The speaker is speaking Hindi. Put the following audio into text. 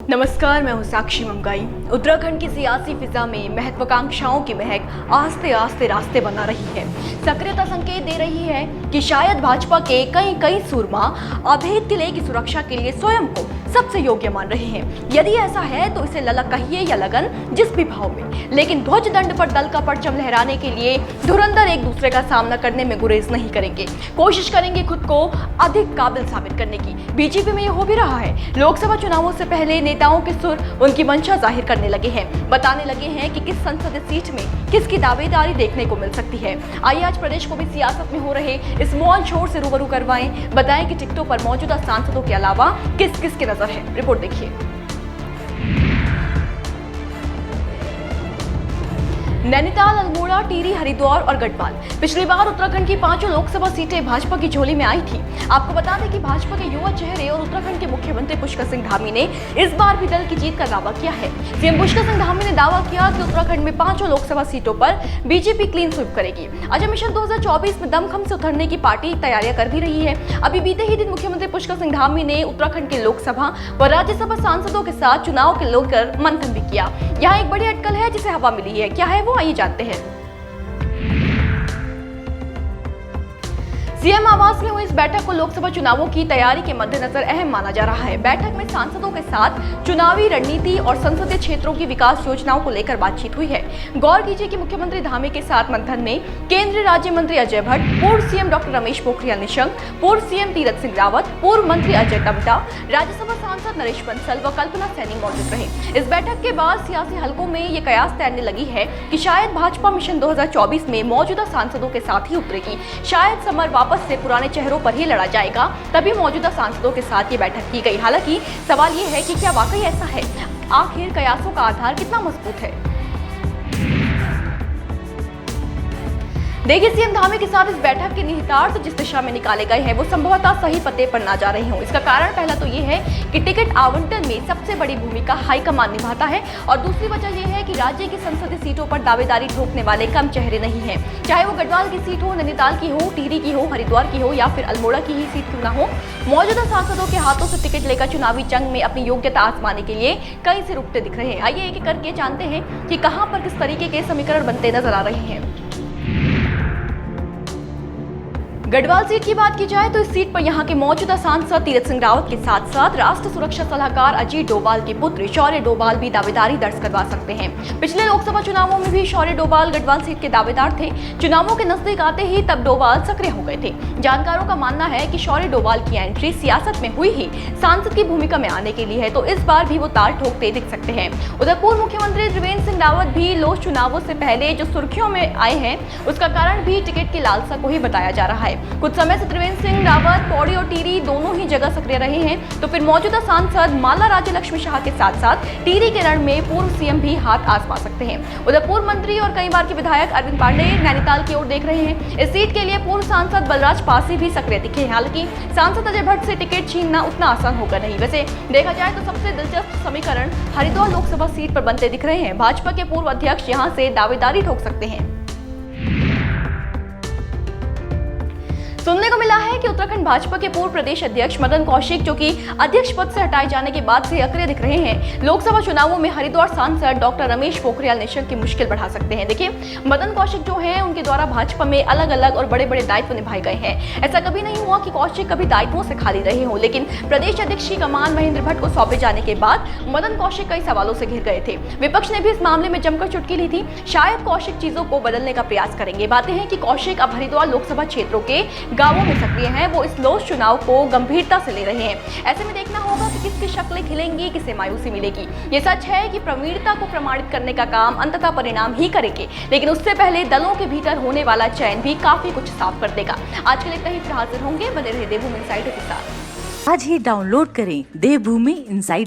नमस्कार, मैं हूं साक्षी मंगाई। उत्तराखंड की सियासी फिजा में महत्वाकांक्षाओं की महक आस्ते आस्ते रास्ते बना रही है। सक्रियता संकेत दे रही है कि शायद भाजपा के कई सूरमा अभेद किले की सुरक्षा के लिए स्वयं को सबसे योग्य मान रहे हैं। यदि ऐसा है तो इसे ललक कहिए या लगन, जिस भी भाव में, लेकिन ध्वज दंड पर दल का परचम लहराने के लिए धुरंधर एक दूसरे का सामना करने में गुरेज नहीं करेंगे। कोशिश करेंगे खुद को अधिक काबिल साबित करने की। बीजेपी में यह हो भी रहा है। लोकसभा चुनावों से पहले नेताओं के सुर उनकी मंशा जाहिर करने लगे हैं, बताने लगे हैं कि किस संसदीय सीट में किसकी दावेदारी देखने को मिल सकती है। आइए आज प्रदेश को भी सियासत में हो रहे इस मौन शोर से रूबरू करवाएं, बताएं कि टिकटों पर मौजूदा सांसदों के अलावा किस किस की नजर है। रिपोर्ट देखिए। नैनीताल, अल्मोड़ा, टिहरी, हरिद्वार और गढ़वाल। पिछली बार उत्तराखंड की 5 लोकसभा सीटें भाजपा की झोली में आई थी। आपको बता दें कि भाजपा के युवा चेहरे और उत्तराखंड के मुख्यमंत्री पुष्कर सिंह धामी ने इस बार भी दल की जीत का दावा किया है। सीएम पुष्कर सिंह धामी ने दावा किया कि उत्तराखंड में 5 लोकसभा सीटों पर बीजेपी क्लीन स्वीप करेगी। अजय मिशन 2024 में दमखम से उतरने की पार्टी तैयारियां कर भी रही है। अभी बीते ही दिन मुख्यमंत्री पुष्कर सिंह धामी ने उत्तराखंड के लोकसभा व राज्यसभा सांसदों के साथ चुनाव के लेकर मंथन भी किया। यहाँ एक बड़ी अटकल है जिसे हवा मिली है। क्या है वो, आइए जानते हैं। सीएम आवास में हुई इस बैठक को लोकसभा चुनावों की तैयारी के मद्देनजर अहम माना जा रहा है। बैठक में सांसदों के साथ चुनावी रणनीति और संसदीय क्षेत्रों की विकास योजनाओं को लेकर बातचीत हुई है। गौर कीजिए कि मुख्यमंत्री धामी के साथ मंथन में केंद्रीय राज्य मंत्री अजय भट्ट, पूर्व सीएम डॉक्टर रमेश पोखरियाल निशंक, पूर्व सीएम तीरथ सिंह रावत, पूर्व मंत्री अजय टम्टा, राज्यसभा सांसद नरेश बंसल व कल्पना सैनी मौजूद रहे। इस बैठक के बाद सियासी हलकों में ये कयास तैरने लगी है कि शायद भाजपा मिशन 2024 में मौजूदा सांसदों के साथ ही उतरेगी। शायद समर वापस से पुराने चेहरों पर ही लड़ा जाएगा, तभी मौजूदा सांसदों के साथ ये बैठक की गई। हालांकि सवाल ये है कि क्या वाकई ऐसा है? आखिर कयासों का आधार कितना मजबूत है? देखिए, सीएम धामी के साथ इस बैठक के निहितार्थ जिस दिशा में निकाले गए हैं वो संभवतः सही पते पर ना जा रहे हों। इसका कारण पहला तो ये है कि टिकट आवंटन में सबसे बड़ी भूमिका हाईकमान निभाता है, और दूसरी वजह यह है कि राज्य की संसदीय सीटों पर दावेदारी ठोकने वाले कम चेहरे नहीं हैं। चाहे वो गढ़वाल की सीट हो, नैनीताल की हो, टिहरी की हो, हरिद्वार की हो या फिर अल्मोड़ा की ही सीट क्यों ना हो, मौजूदा सांसदों के हाथों से टिकट लेकर चुनावी जंग में अपनी योग्यता आजमाने के लिए कई सिर उठते दिख रहे हैं। आइए एक एक करके जानते हैं कि कहां पर किस तरीके के समीकरण बनते नजर आ रहे हैं। गढ़वाल सीट की बात की जाए तो इस सीट पर यहां के मौजूदा सांसद तीरथ सिंह रावत के साथ साथ राष्ट्रीय सुरक्षा सलाहकार अजीत डोभाल के पुत्र शौर्य डोभाल भी दावेदारी दर्ज करवा सकते हैं। पिछले लोकसभा चुनावों में भी शौर्य डोभाल गढ़वाल सीट के दावेदार थे। चुनावों के नजदीक आते ही तब डोभाल सक्रिय हो गए थे। जानकारों का मानना है कि शौर्य डोभाल की एंट्री सियासत में हुई ही सांसद की भूमिका में आने के लिए है, तो इस बार भी वो ताल ठोकते दिख सकते हैं। उधर पूर्व मुख्यमंत्री त्रिवेंद्र सिंह रावत भी लोक चुनावों से पहले जो सुर्खियों में आए हैं, उसका कारण भी टिकट की लालसा को ही बताया जा रहा है। कुछ समय से त्रिवेंद्र सिंह रावत पौड़ी और टिहरी दोनों ही जगह सक्रिय रहे हैं, तो फिर मौजूदा सांसद माला राज्य लक्ष्मी शाह के साथ साथ टिहरी के रण में पूर्व सीएम भी हाथ आजमा सकते हैं। उधर पूर्व मंत्री और कई बार के विधायक अरविंद पांडे नैनीताल की ओर देख रहे हैं। इस सीट के लिए पूर्व सांसद बलराज पासी भी सक्रिय दिखे। हालांकि सांसद अजय भट्ट से टिकट छीनना उतना आसान होगा नहीं। वैसे देखा जाए तो सबसे दिलचस्प समीकरण हरिद्वार लोकसभा सीट पर बनते दिख रहे हैं। भाजपा के पूर्व अध्यक्ष यहां से दावेदारी ठोक सकते हैं। सुनने को मिला है कि उत्तराखंड भाजपा के पूर्व प्रदेश अध्यक्ष मदन कौशिक, जो कि अध्यक्ष पद से हटाए जाने के बाद से सक्रिय दिख रहे हैं, लोकसभा चुनावों में हरिद्वार सांसद डॉक्टर रमेश पोखरियाल निशंक की मुश्किल बढ़ा सकते हैं। देखिए, मदन कौशिक जो हैं, उनके द्वारा भाजपा में अलग अलग और बड़े बड़े दायित्व निभाए गए हैं। ऐसा कभी नहीं हुआ कि कौशिक कभी दायित्वों से खाली रहे हों, लेकिन प्रदेश अध्यक्ष की कमान महेंद्र भट्ट को सौंपे जाने के बाद मदन कौशिक कई सवालों से घिर गए थे। विपक्ष ने भी इस मामले में जमकर चुटकी ली थी। शायद कौशिक चीजों को बदलने का प्रयास करेंगे। बातें हैं कि कौशिक अब हरिद्वार लोकसभा क्षेत्रों के गांवों में सक्रिय हैं। वो इस लोक चुनाव को गंभीरता से ले रहे हैं। ऐसे में देखना होगा कि किसकी शक्लें खिलेंगी, किसे मायूसी मिलेगी। ये सच है कि प्रवीणता को प्रमाणित करने का काम अंततः परिणाम ही करेंगे, लेकिन उससे पहले दलों के भीतर होने वाला चयन भी काफी कुछ साफ कर देगा। आज के लिए इतना ही। फिर हाजिर होंगे, बने रहे देवभूमि इनसाइडर के साथ। आज ही डाउनलोड करें देवभूमि इनसाइडर।